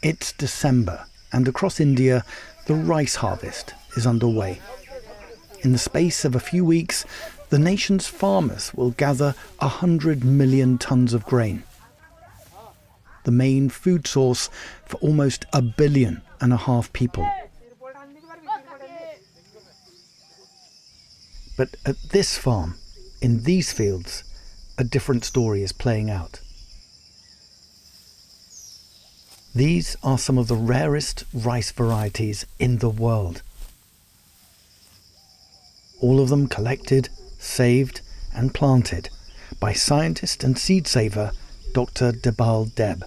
It's December, and across India, the rice harvest is underway. In the space of a few weeks, the nation's farmers will gather 100 million tonnes of grain, the main food source for almost 1.5 billion people. But at this farm, in these fields, a different story is playing out. These are some of the rarest rice varieties in the world. All of them collected, saved and planted by scientist and seed saver Dr Debal Deb.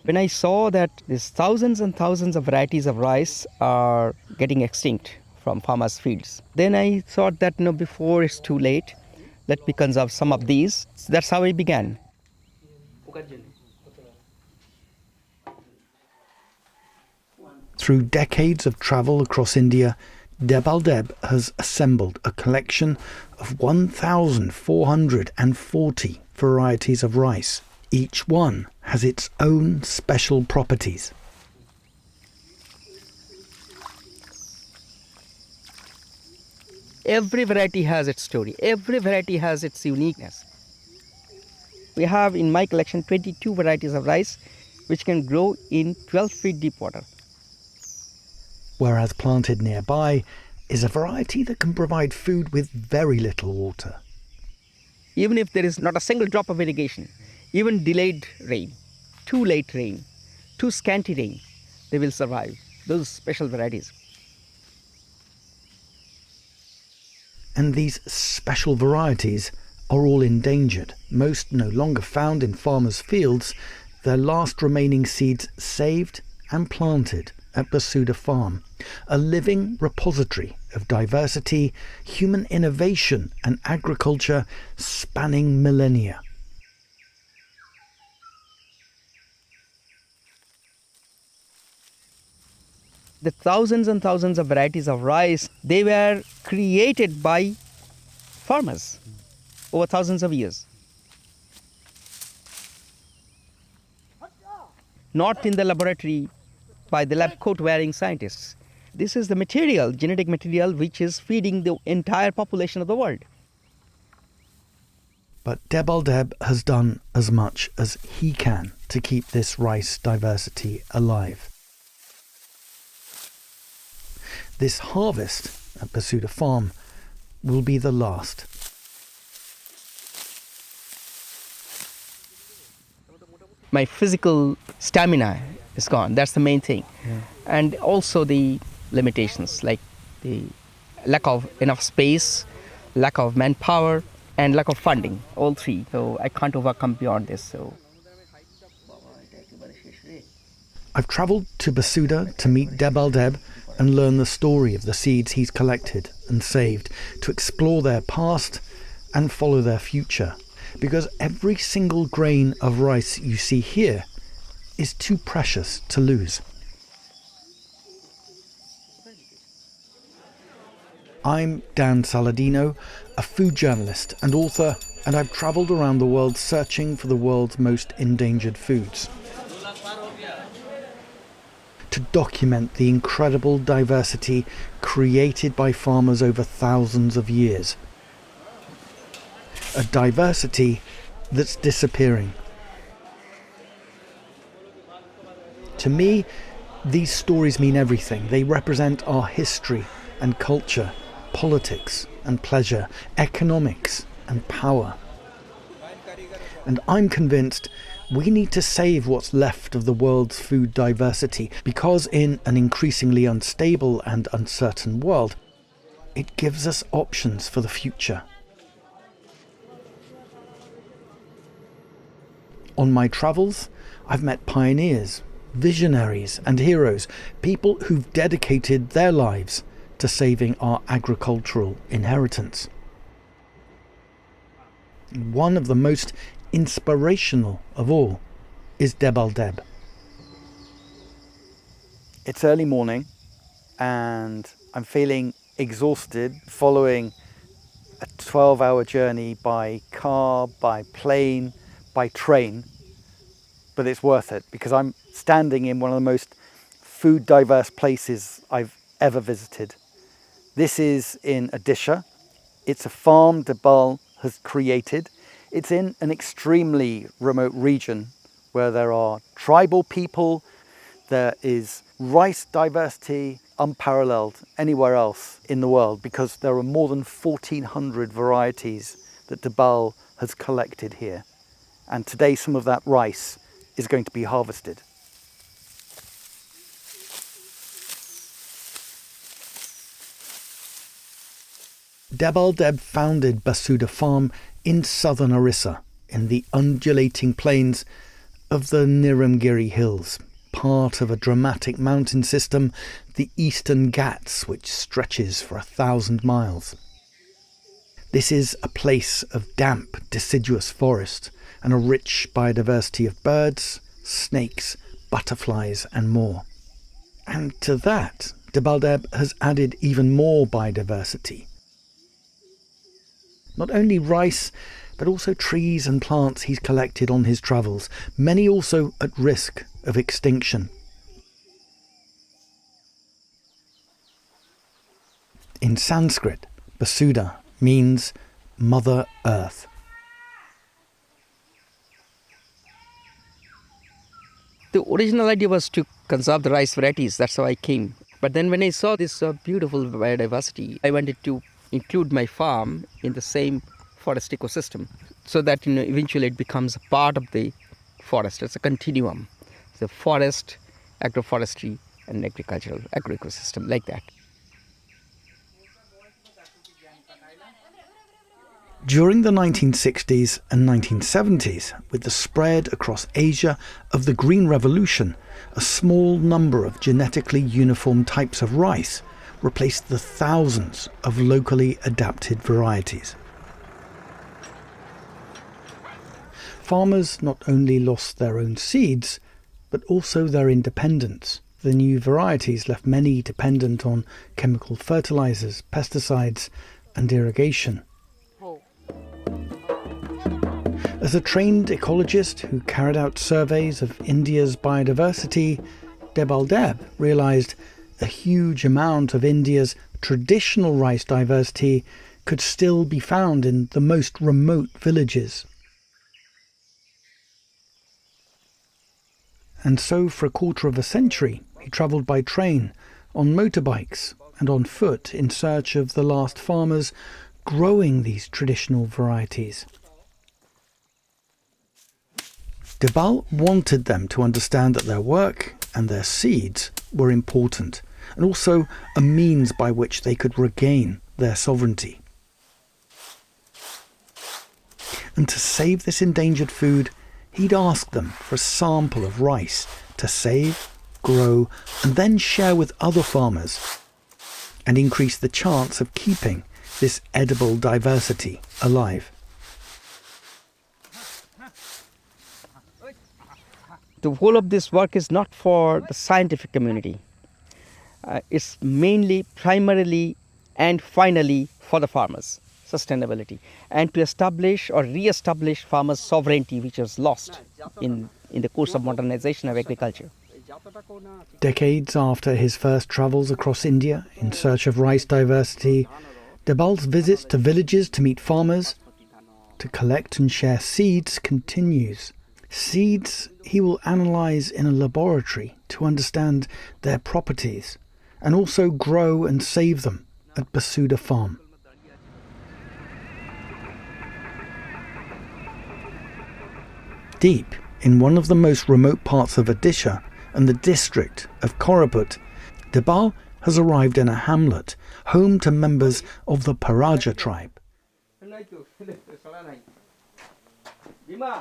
When I saw that these thousands and thousands of varieties of rice are getting extinct from farmers' fields, then I thought that before it's too late, let me conserve some of these. That's how I began. Through decades of travel across India, Debal Deb has assembled a collection of 1,440 varieties of rice. Each one has its own special properties. Every variety has its story. Every variety has its uniqueness. We have in my collection 22 varieties of rice which can grow in 12 feet deep water. Whereas planted nearby is a variety that can provide food with very little water. Even if there is not a single drop of irrigation, even delayed rain, too late rain, too scanty rain, they will survive, those special varieties. And these special varieties are all endangered, most no longer found in farmers' fields, their last remaining seeds saved and planted at Basuda Farm, a living repository of diversity, human innovation and agriculture spanning millennia. The thousands and thousands of varieties of rice, they were created by farmers over thousands of years. Not in the laboratory by the lab coat wearing scientists. This is the material, genetic material, which is feeding the entire population of the world. But Debal Deb has done as much as he can to keep this rice diversity alive. This harvest at Basudha Farm will be the last. My physical stamina is gone. That's the main thing. Yeah. And also the limitations, like the lack of enough space, lack of manpower, and lack of funding, all three. So I can't overcome beyond this. I've travelled to Basuda to meet Debal Deb and learn the story of the seeds he's collected and saved, to explore their past and follow their future. Because every single grain of rice you see here is too precious to lose. I'm Dan Saladino, a food journalist and author, and I've travelled around the world searching for the world's most endangered foods, to document the incredible diversity created by farmers over thousands of years. A diversity that's disappearing. To me, these stories mean everything. They represent our history and culture, politics and pleasure, economics and power. And I'm convinced we need to save what's left of the world's food diversity, because in an increasingly unstable and uncertain world, it gives us options for the future. On my travels, I've met pioneers, visionaries and heroes, people who've dedicated their lives to saving our agricultural inheritance. One of the most inspirational of all is Debal Deb. It's early morning and I'm feeling exhausted following a 12-hour journey by car, by plane, by train, but it's worth it because I'm standing in one of the most food diverse places I've ever visited. This is in Odisha. It's a farm Debal has created. It's in an extremely remote region where there are tribal people, there is rice diversity unparalleled anywhere else in the world because there are more than 1,400 varieties that Debal has collected here. And today some of that rice is going to be harvested. Debal Deb founded Basuda Farm in southern Orissa, in the undulating plains of the Nirramgiri Hills, part of a dramatic mountain system, the Eastern Ghats, which stretches for 1,000 miles. This is a place of damp, deciduous forest and a rich biodiversity of birds, snakes, butterflies and more. And to that, Debal Deb has added even more biodiversity. Not only rice, but also trees and plants he's collected on his travels, many also at risk of extinction. In Sanskrit, Basuda means Mother Earth. The original idea was to conserve the rice varieties. That's how I came. But then when I saw this beautiful biodiversity, I wanted to include my farm in the same forest ecosystem so that eventually it becomes a part of the forest. It's a continuum. The forest, agroforestry, and agricultural agroecosystem, like that. During the 1960s and 1970s, with the spread across Asia of the Green Revolution, a small number of genetically uniform types of rice replaced the thousands of locally adapted varieties. Farmers not only lost their own seeds, but also their independence. The new varieties left many dependent on chemical fertilizers, pesticides, and irrigation. As a trained ecologist who carried out surveys of India's biodiversity, Debal Deb realized a huge amount of India's traditional rice diversity could still be found in the most remote villages. And so for a quarter of a century, he travelled by train, on motorbikes and on foot in search of the last farmers growing these traditional varieties. Debal wanted them to understand that their work and their seeds were important, and also a means by which they could regain their sovereignty. And to save this endangered food, he'd ask them for a sample of rice to save, grow, and then share with other farmers, and increase the chance of keeping this edible diversity alive. The whole of this work is not for the scientific community. It's mainly, primarily, and finally for the farmers, sustainability, and to establish or re-establish farmers' sovereignty, which was lost in the course of modernization of agriculture. Decades after his first travels across India in search of rice diversity, Debal's visits to villages to meet farmers, to collect and share seeds continues. Seeds he will analyse in a laboratory to understand their properties and also grow and save them at Basudha Farm. Deep in one of the most remote parts of Odisha and the district of Koraput, Debal has arrived in a hamlet home to members of the forager tribe.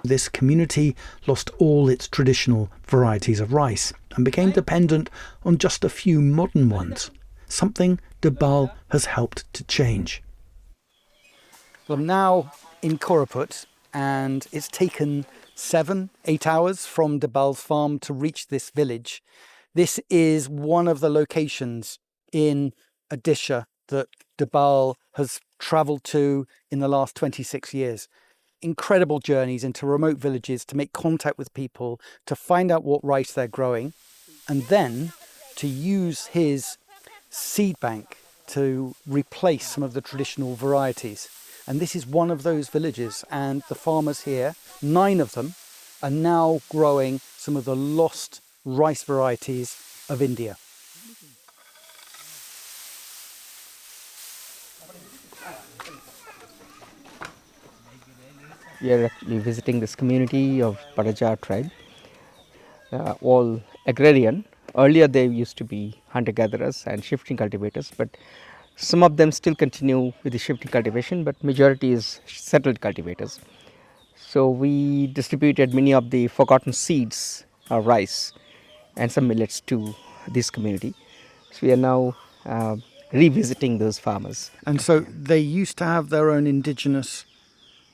This community lost all its traditional varieties of rice and became dependent on just a few modern ones, something Debal has helped to change. Well, I'm now in Koraput, and it's taken 7-8 hours from Debal's farm to reach this village. This is one of the locations in Odisha that Debal has travelled to in the last 26 years. incredible journeys into remote villages to make contact with people, to find out what rice they're growing, and then to use his seed bank to replace some of the traditional varieties. And this is one of those villages, and the farmers here, 9 of them, are now growing some of the lost rice varieties of India. We are actually visiting this community of Baraja tribe, all agrarian. Earlier they used to be hunter-gatherers and shifting cultivators, but some of them still continue with the shifting cultivation, but majority is settled cultivators. So we distributed many of the forgotten seeds of rice and some millets to this community. So we are now revisiting those farmers. And so they used to have their own indigenous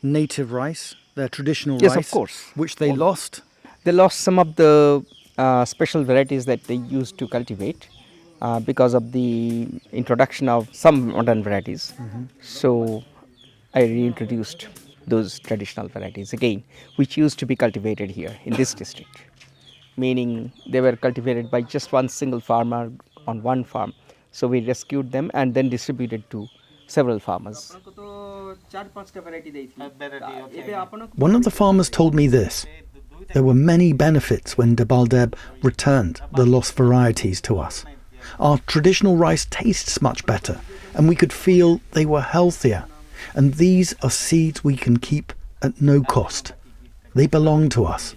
native rice, their traditional Yes, rice, of course. which they lost. They lost some of the special varieties that they used to cultivate because of the introduction of some modern varieties. So I reintroduced those traditional varieties again, which used to be cultivated here in this district, meaning they were cultivated by just one single farmer on one farm. So we rescued them and then distributed to several farmers. One of the farmers told me this. There were many benefits when Debal Deb returned the lost varieties to us. Our traditional rice tastes much better, and we could feel they were healthier. And these are seeds we can keep at no cost. They belong to us.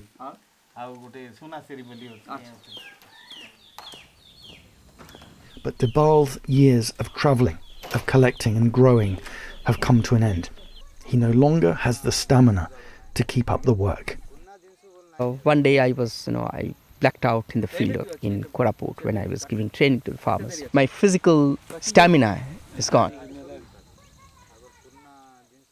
But Debal's years of travelling, of collecting and growing have come to an end. He no longer has the stamina to keep up the work. One day I blacked out in the field in Koraput when I was giving training to the farmers. My physical stamina is gone.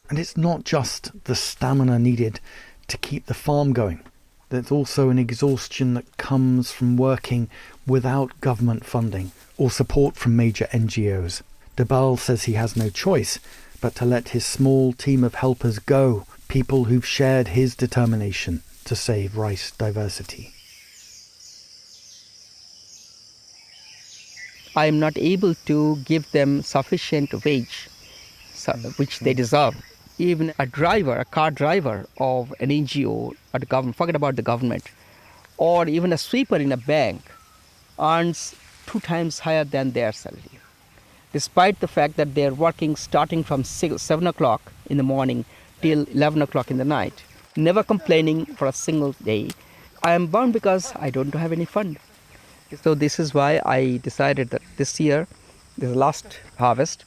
And it's not just the stamina needed to keep the farm going. There's also an exhaustion that comes from working without government funding or support from major NGOs. Debal says he has no choice but to let his small team of helpers go, people who've shared his determination to save rice diversity. I am not able to give them sufficient wage, which they deserve. Even a car driver of an NGO or the government, forget about the government, or even a sweeper in a bank earns 2 times higher than their salary. Despite the fact that they are working starting from 7 o'clock in the morning till 11 o'clock in the night, never complaining for a single day. I am bound because I don't have any fund. So this is why I decided that this year, the last harvest.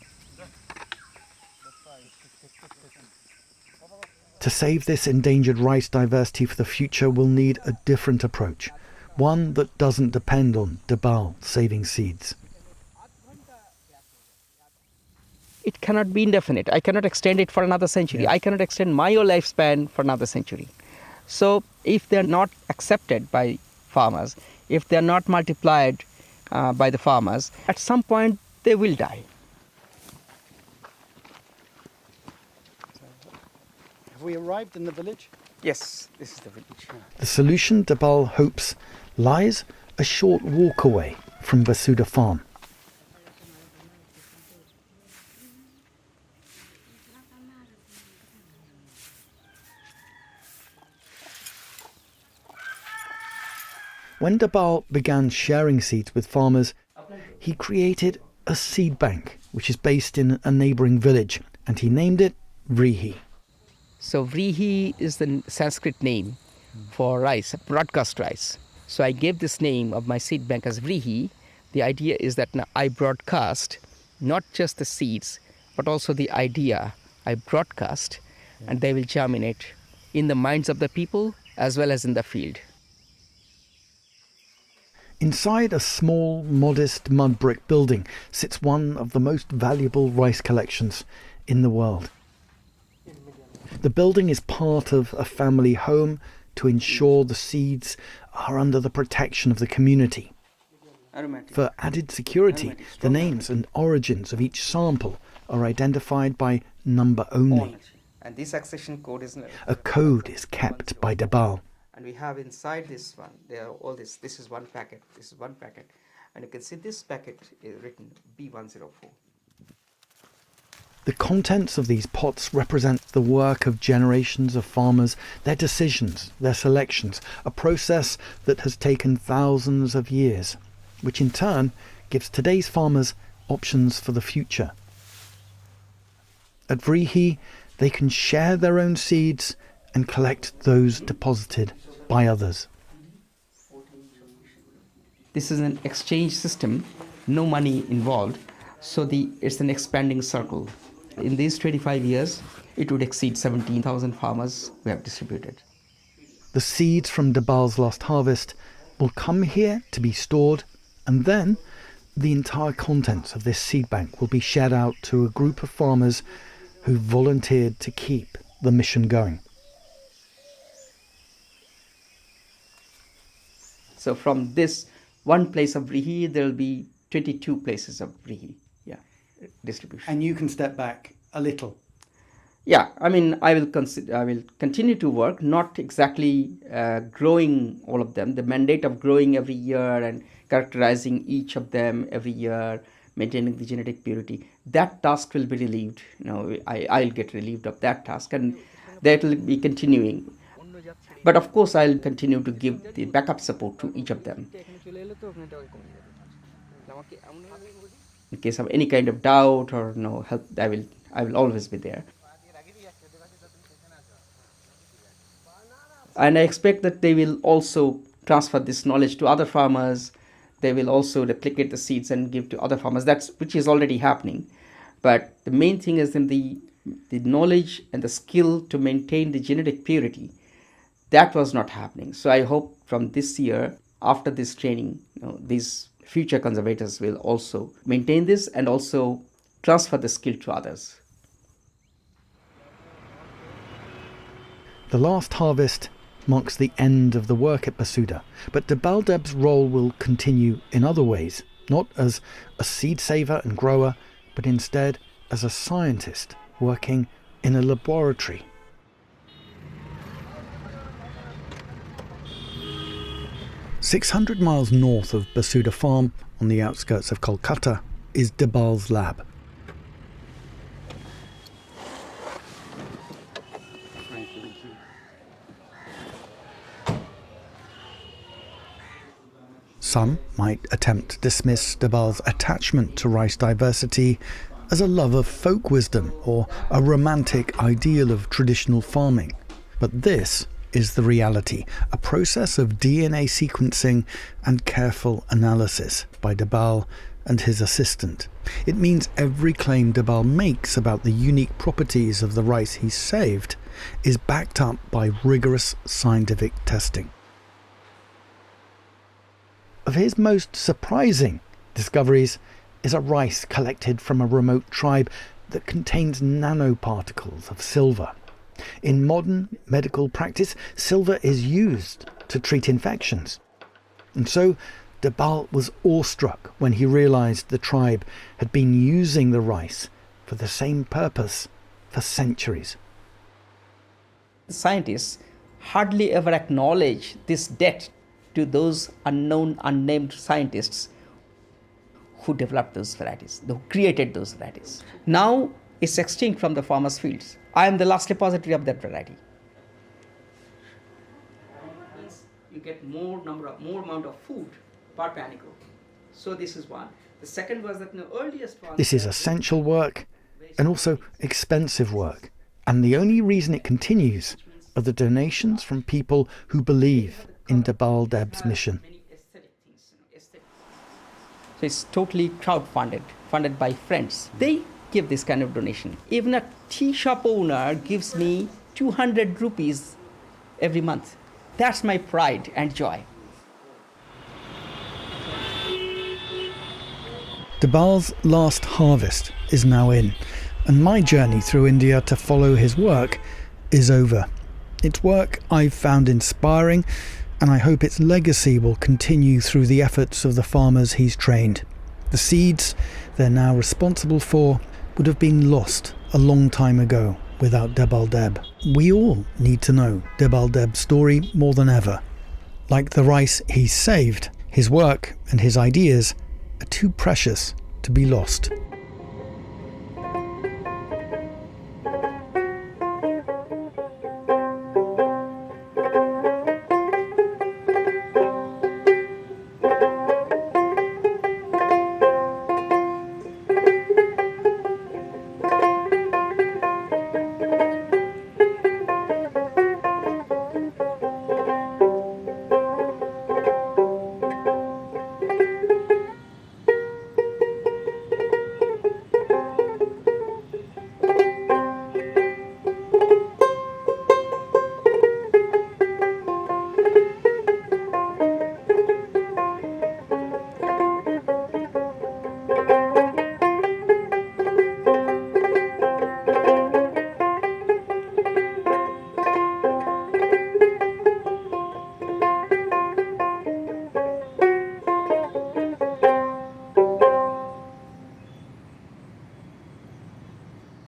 To save this endangered rice diversity for the future, we'll need a different approach, one that doesn't depend on Debal saving seeds. It cannot be indefinite. I cannot extend it for another century. Yeah. I cannot extend my lifespan for another century. So if they're not accepted by farmers, if they're not multiplied by the farmers, at some point they will die. Have we arrived in the village? Yes, this is the village. The solution, Debal hopes, lies a short walk away from Basuda Farm. When Debal began sharing seeds with farmers, he created a seed bank, which is based in a neighbouring village, and he named it Vrihi. So Vrihi is the Sanskrit name for rice, broadcast rice. So I gave this name of my seed bank as Vrihi. The idea is that now I broadcast not just the seeds, but also the idea I broadcast, and they will germinate in the minds of the people as well as in the field. Inside a small, modest mud brick building sits one of the most valuable rice collections in the world. The building is part of a family home to ensure the seeds are under the protection of the community. For added security, the names and origins of each sample are identified by number only. And this accession code is... A code is kept by Debal. And we have inside this one, there are all this. This is one packet, this is one packet. And you can see this packet is written B104. The contents of these pots represent the work of generations of farmers, their decisions, their selections, a process that has taken thousands of years, which in turn gives today's farmers options for the future. At Vrihi, they can share their own seeds and collect those deposited by others. This is an exchange system, no money involved, so it's an expanding circle. In these 25 years, it would exceed 17,000 farmers we have distributed. The seeds from Debal's last harvest will come here to be stored, and then the entire contents of this seed bank will be shared out to a group of farmers who volunteered to keep the mission going. So from this one place of Vrihi, there will be 22 places of Vrihi, distribution. And you can step back a little. Yeah, I mean, I will continue to work, not exactly growing all of them. The mandate of growing every year and characterizing each of them every year, maintaining the genetic purity, that task will be relieved. I'll get relieved of that task, and that will be continuing. But of course, I'll continue to give the backup support to each of them. In case of any kind of doubt or no help, I will always be there. And I expect that they will also transfer this knowledge to other farmers. They will also replicate the seeds and give to other farmers. Which is already happening. But the main thing is in the knowledge and the skill to maintain the genetic purity. That was not happening. So I hope from this year, after this training, these future conservators will also maintain this and also transfer the skill to others. The last harvest marks the end of the work at Basuda, but Debal Deb's role will continue in other ways, not as a seed saver and grower, but instead as a scientist working in a laboratory. "600 miles north of Basuda Farm, on the outskirts of Calcutta, is Debal's lab. Some might attempt to dismiss Debal's attachment to rice diversity as a love of folk wisdom or a romantic ideal of traditional farming. But this is the reality, a process of DNA sequencing and careful analysis by Debal and his assistant. It means every claim Debal makes about the unique properties of the rice he's saved is backed up by rigorous scientific testing. Of his most surprising discoveries is a rice collected from a remote tribe that contains nanoparticles of silver. In modern medical practice, silver is used to treat infections. And so Debal was awestruck when he realized the tribe had been using the rice for the same purpose for centuries. Scientists hardly ever acknowledge this debt to those unknown, unnamed scientists who developed those varieties, who created those varieties. Now it's extinct from the farmers' fields. I am the last repository of that variety. You get more amount of food per panicle. So this is one. The second was that the earliest one. This is essential work and also expensive work. And the only reason it continues are the donations from people who believe in Debal Deb's mission. So it's totally crowd-funded, funded by friends. They give this kind of donation. Even a tea shop owner gives me 200 rupees every month. That's my pride and joy. Debal's last harvest is now in, and my journey through India to follow his work is over. It's work I've found inspiring, and I hope its legacy will continue through the efforts of the farmers he's trained. The seeds they're now responsible for would have been lost a long time ago, without Debal Deb. We all need to know Debal Deb's story more than ever. Like the rice he saved, his work and his ideas are too precious to be lost.